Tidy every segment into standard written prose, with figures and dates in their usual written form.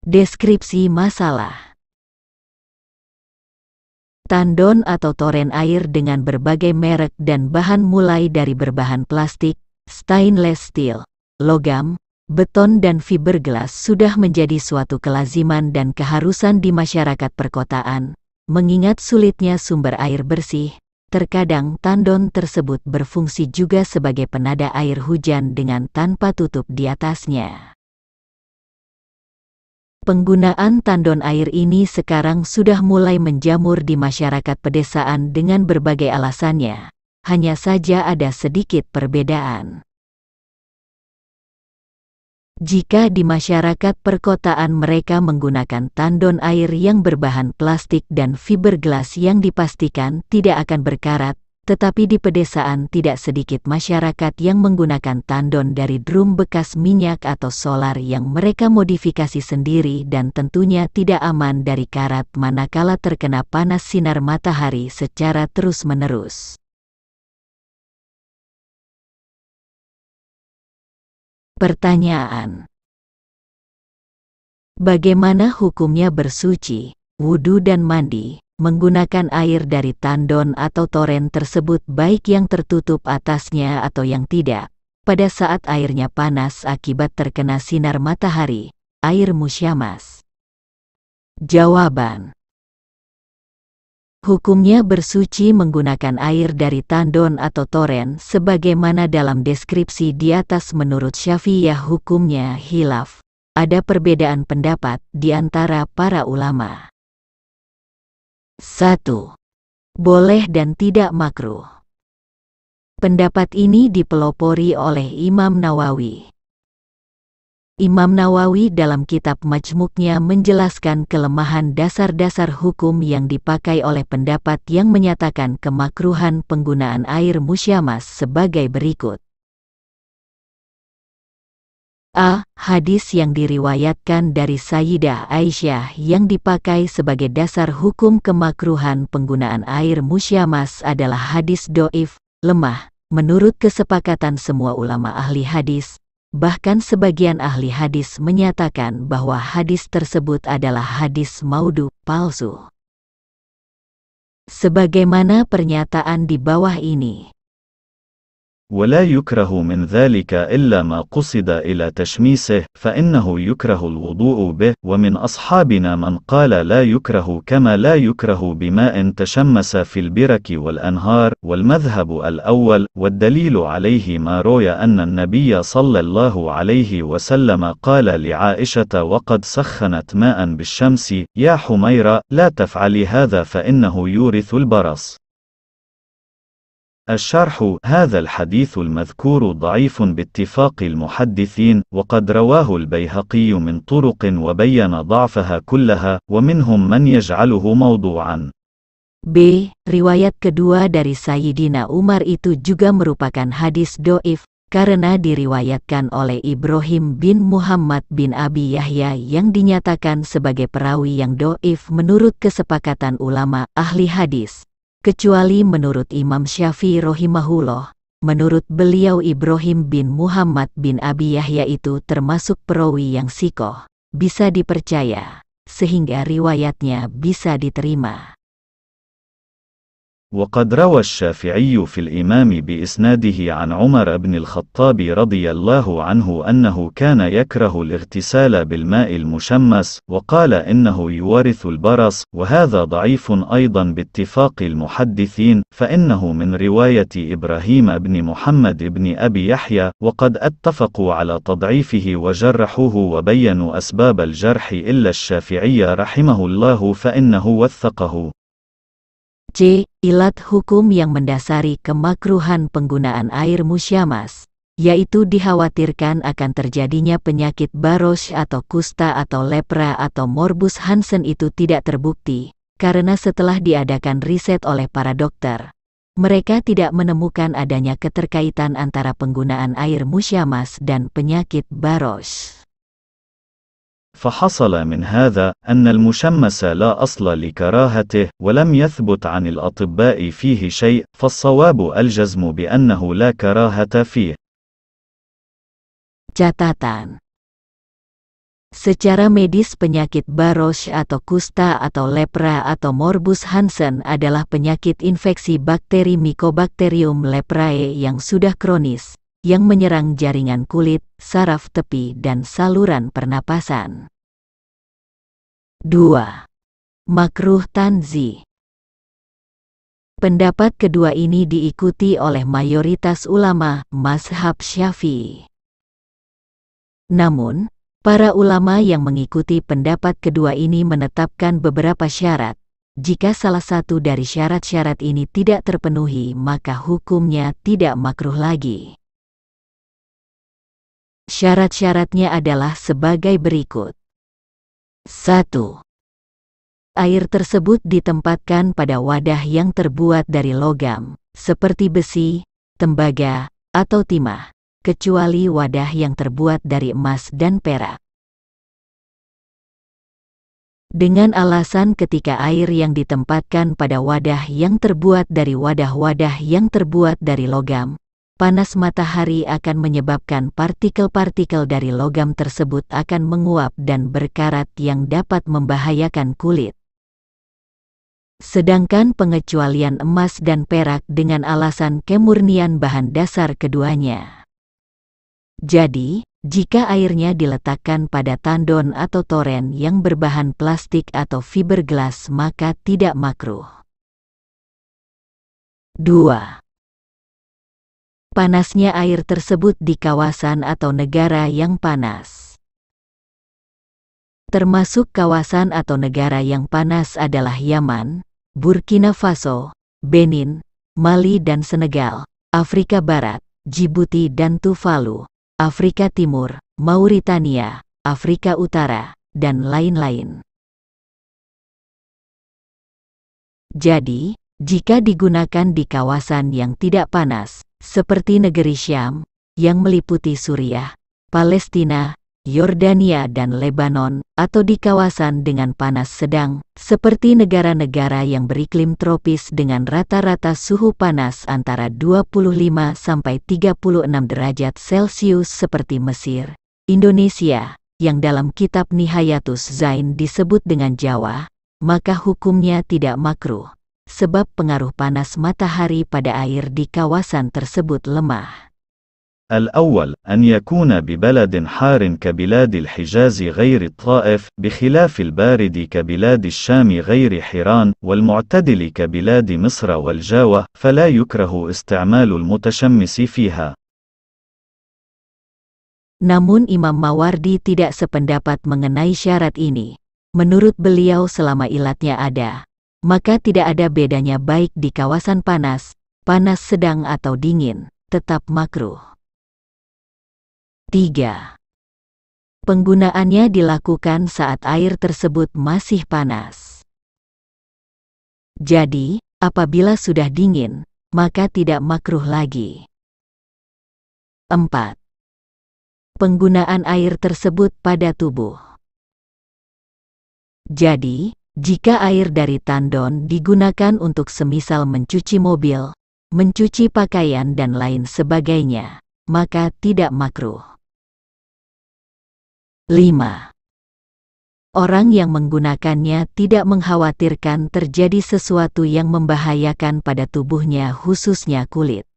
Deskripsi masalah. Tandon atau toren air dengan berbagai merek dan bahan mulai dari berbahan plastik, stainless steel, logam, beton dan fiberglass sudah menjadi suatu kelaziman dan keharusan di masyarakat perkotaan. Mengingat sulitnya sumber air bersih, terkadang tandon tersebut berfungsi juga sebagai penada air hujan dengan tanpa tutup di atasnya. Penggunaan tandon air ini sekarang sudah mulai menjamur di masyarakat pedesaan dengan berbagai alasannya. Hanya saja ada sedikit perbedaan. Jika di masyarakat perkotaan mereka menggunakan tandon air yang berbahan plastik dan fiberglass yang dipastikan tidak akan berkarat, tetapi di pedesaan tidak sedikit masyarakat yang menggunakan tandon dari drum bekas minyak atau solar yang mereka modifikasi sendiri dan tentunya tidak aman dari karat manakala terkena panas sinar matahari secara terus-menerus. Pertanyaan: bagaimana hukumnya bersuci, wudu dan mandi menggunakan air dari tandon atau toren tersebut, baik yang tertutup atasnya atau yang tidak, pada saat airnya panas akibat terkena sinar matahari, air musyamas? Jawaban: hukumnya bersuci menggunakan air dari tandon atau toren sebagaimana dalam deskripsi di atas. Menurut Syafi'iyah hukumnya khilaf. Ada perbedaan pendapat di antara para ulama. 1. Boleh dan tidak makruh. Pendapat ini dipelopori oleh Imam Nawawi. Imam Nawawi dalam kitab Majmuknya menjelaskan kelemahan dasar-dasar hukum yang dipakai oleh pendapat yang menyatakan kemakruhan penggunaan air musyamas sebagai berikut. A. Hadis yang diriwayatkan dari Sayyidah Aisyah yang dipakai sebagai dasar hukum kemakruhan penggunaan air musyamas adalah hadis doif, lemah, menurut kesepakatan semua ulama ahli hadis. Bahkan sebagian ahli hadis menyatakan bahwa hadis tersebut adalah hadis maudhu, palsu. Sebagaimana pernyataan di bawah ini. ولا يكره من ذلك إلا ما قصد إلى تشميسه فإنه يكره الوضوء به ومن أصحابنا من قال لا يكره كما لا يكره بماء تشمس في البرك والأنهار والمذهب الأول والدليل عليه ما روي أن النبي صلى الله عليه وسلم قال لعائشة وقد سخنت ماء بالشمس يا حميرة لا تفعلي هذا فإنه يورث البرص. الشرح: هذا الحديث المذكور ضعيف باتفاق المحدثين وقد رواه البيهقي من طرق وبين ضعفها كلها ومنهم من يجعله موضوعا. B. Riwayat kedua dari Sayyidina Umar itu juga merupakan hadis doif karena diriwayatkan oleh Ibrahim bin Muhammad bin Abi Yahya yang dinyatakan sebagai perawi yang doif menurut kesepakatan ulama ahli hadis. Kecuali menurut Imam Syafi'i rahimahullah, menurut beliau Ibrahim bin Muhammad bin Abi Yahya itu termasuk perawi yang sikoh, bisa dipercaya, sehingga riwayatnya bisa diterima. وقد روى الشافعي في الإمام بإسناده عن عمر بن الخطاب رضي الله عنه أنه كان يكره الاغتسال بالماء المشمس وقال إنه يورث البرص وهذا ضعيف أيضا باتفاق المحدثين فإنه من رواية إبراهيم بن محمد بن أبي يحيى وقد اتفقوا على تضعيفه وجرحوه وبينوا أسباب الجرح إلا الشافعي رحمه الله فإنه وثقه. C. Ilat hukum yang mendasari kemakruhan penggunaan air musyamas, yaitu dikhawatirkan akan terjadinya penyakit baros atau kusta atau lepra atau morbus Hansen itu tidak terbukti, karena setelah diadakan riset oleh para dokter, mereka tidak menemukan adanya keterkaitan antara penggunaan air musyamas dan penyakit baros. فحصل من هذا أن المشمس لا أصل لكراهته ولم يثبت عن الأطباء فيه شيء فالصواب الجزم بأنه لا كراهة فيه. Catatan: Secara medis penyakit Barosh atau kusta atau lepra atau morbus Hansen adalah penyakit infeksi bakteri Mycobacterium leprae yang sudah kronis, yang menyerang jaringan kulit, saraf tepi dan saluran pernapasan. 2. Makruh tanzih. Pendapat kedua ini diikuti oleh mayoritas ulama mazhab Syafi'i. Namun, para ulama yang mengikuti pendapat kedua ini menetapkan beberapa syarat. Jika salah satu dari syarat-syarat ini tidak terpenuhi, maka hukumnya tidak makruh lagi. Syarat-syaratnya adalah sebagai berikut. 1. Air tersebut ditempatkan pada wadah yang terbuat dari logam, seperti besi, tembaga, atau timah, kecuali wadah yang terbuat dari emas dan perak. Dengan alasan ketika air yang ditempatkan pada wadah yang terbuat dari wadah-wadah yang terbuat dari logam, panas matahari akan menyebabkan partikel-partikel dari logam tersebut akan menguap dan berkarat yang dapat membahayakan kulit. Sedangkan pengecualian emas dan perak dengan alasan kemurnian bahan dasar keduanya. Jadi, jika airnya diletakkan pada tandon atau toren yang berbahan plastik atau fiberglass maka tidak makruh. 2. Panasnya air tersebut di kawasan atau negara yang panas. Termasuk kawasan atau negara yang panas adalah Yaman, Burkina Faso, Benin, Mali dan Senegal, Afrika Barat, Djibouti dan Tuvalu, Afrika Timur, Mauritania, Afrika Utara, dan lain-lain. Jadi, jika digunakan di kawasan yang tidak panas, seperti negeri Syam, yang meliputi Suriah, Palestina, Yordania dan Lebanon, atau di kawasan dengan panas sedang, seperti negara-negara yang beriklim tropis dengan rata-rata suhu panas antara 25 sampai 36 derajat Celcius seperti Mesir, Indonesia, yang dalam kitab Nihayatus Zain disebut dengan Jawa, maka hukumnya tidak makruh, sebab pengaruh panas matahari pada air di kawasan tersebut lemah. الأول أن يكون ببلد حار كبلاد الحجاز غير الطائف بخلاف البارد كبلاد الشام غير حيران والمعتدل كبلاد مصر والجاوة فلا يكره استعمال المتشمس فيها. Namun Imam Mawardi tidak sependapat mengenai syarat ini. Menurut beliau selama ilatnya ada, maka tidak ada bedanya baik di kawasan panas, panas sedang atau dingin, tetap makruh. 3. Penggunaannya dilakukan saat air tersebut masih panas. Jadi, apabila sudah dingin, maka tidak makruh lagi. 4. Penggunaan air tersebut pada tubuh. Jadi, jika air dari tandon digunakan untuk semisal mencuci mobil, mencuci pakaian dan lain sebagainya, maka tidak makruh. 5. Orang yang menggunakannya tidak mengkhawatirkan terjadi sesuatu yang membahayakan pada tubuhnya khususnya kulit.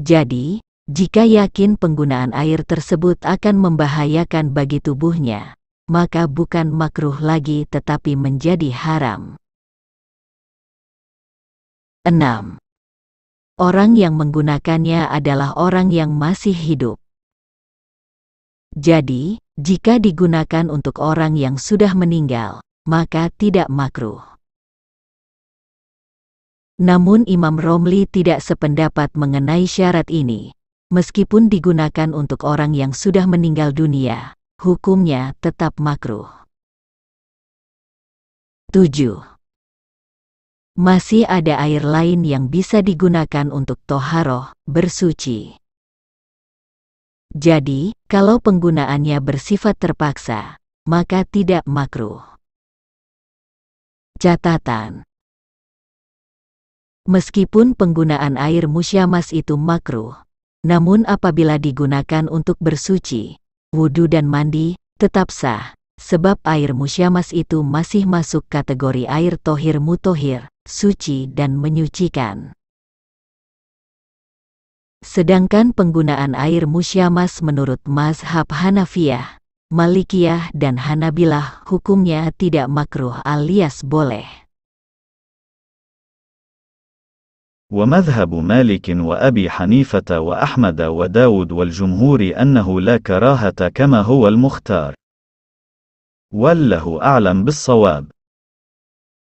Jadi, jika yakin penggunaan air tersebut akan membahayakan bagi tubuhnya, maka bukan makruh lagi tetapi menjadi haram. 6. Orang yang menggunakannya adalah orang yang masih hidup. Jadi, jika digunakan untuk orang yang sudah meninggal, maka tidak makruh. Namun Imam Romli tidak sependapat mengenai syarat ini. Meskipun digunakan untuk orang yang sudah meninggal dunia, hukumnya tetap makruh. 7. Masih ada air lain yang bisa digunakan untuk toharoh, bersuci. Jadi, kalau penggunaannya bersifat terpaksa, maka tidak makruh. Catatan: meskipun penggunaan air musyamas itu makruh, namun apabila digunakan untuk bersuci, wudu dan mandi, tetap sah, sebab air musyamas itu masih masuk kategori air tohir mutohir, suci dan menyucikan. Sedangkan penggunaan air musyamas menurut mazhab Hanafiyah, Malikiyah dan Hanabilah hukumnya tidak makruh alias boleh. ومذهب مالك وأبي حنيفة وأحمد وداود والجمهور أنه لا كراهة كما هو المختار. والله أعلم بالصواب.